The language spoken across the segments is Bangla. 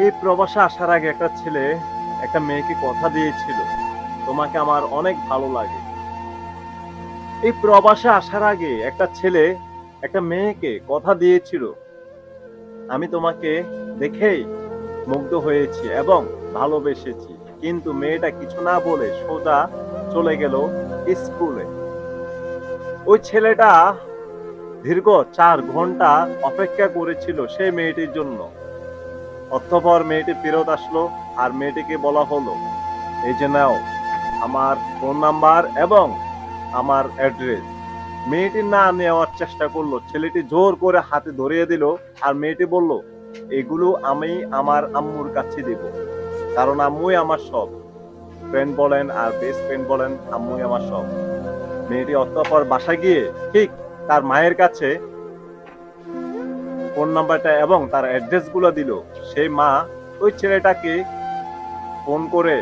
এই প্রবাসে আসার আগে একটা ছেলে একটা মেয়েকে কথা দিয়েছিল, তোমাকে আমার অনেক ভালো লাগে। এই প্রবাসে আসার আগে একটা ছেলে একটা মেয়েকে কথা দিয়েছিল, আমি তোমাকে দেখেই মুগ্ধ হয়েছি এবং ভালোবেসেছি। কিন্তু মেয়েটা কিছু না বলে সোজা চলে গেল স্কুলে। ওই ছেলেটা দীর্ঘ ৪ ঘন্টা অপেক্ষা করেছিল সেই মেয়েটির জন্য। অতঃপর মেয়েটি ফেরত আসলো আর মেয়েটিকে বলা হলো, এই যে নাও আমার ফোন নাম্বার এবং আমার অ্যাড্রেস। মেয়েটি না নেওয়ার চেষ্টা করলো, ছেলেটি জোর করে হাতে ধরিয়ে দিল। আর মেয়েটি বলল, এগুলো আমি আমার আম্মুর কাছে দিব, কারণ আম্মুই আমার সব। ফ্রেন্ড বলেন আর বেস্ট ফ্রেন্ড বলেন, আম্মুই আমার সব। মেয়েটি অতঃপর বাসা গিয়ে ঠিক তার মায়ের কাছে ফোন নাম্বারটা এবং তার অ্যাড্রেস গুলো দিল। সেই মা ওই ছেলেটাকে ফোন করে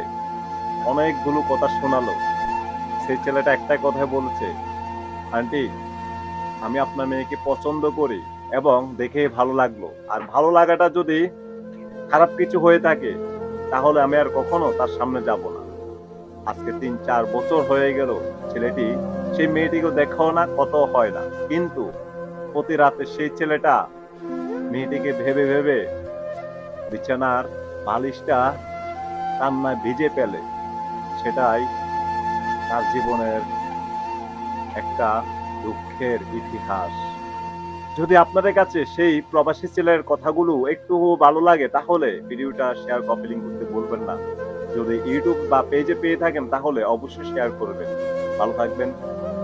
অনেকগুলো কথা শোনালো। সেই ছেলেটা একটাই কথাই বলেছে, আন্টি, আমি আপনার মেয়েকে পছন্দ করি এবং দেখেই ভালো লাগলো। আর ভালো লাগাটা যদি খারাপ কিছু হয়ে থাকে তাহলে আমি আর কখনো তার সামনে যাব না। আজকে ৩-৪ বছর হয়ে গেল, ছেলেটি সেই মেয়েটিকে দেখাও না, কথাও হয় না। কিন্তু প্রতি রাতে সেই ছেলেটা মেয়েটিকে ভেবে ভেবে বিছানার বালিশটা কান্নায় ভিজে ফেলে। সেটাই তার জীবনের একটা দুঃখের ইতিহাস। যদি আপনাদের কাছে সেই প্রবাসী ছেলের কথাগুলো একটু ভালো লাগে তাহলে ভিডিওটা শেয়ার, কপি লিংক করতে ভুলবেন না। যদি ইউটিউব বা পেজে পেয়ে থাকেন তাহলে অবশ্যই শেয়ার করবেন। ভালো থাকবেন।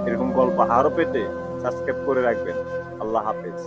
এরকম গল্প আরো পেতে সাবস্ক্রাইব করে রাখবেন। আল্লাহ হাফেজ।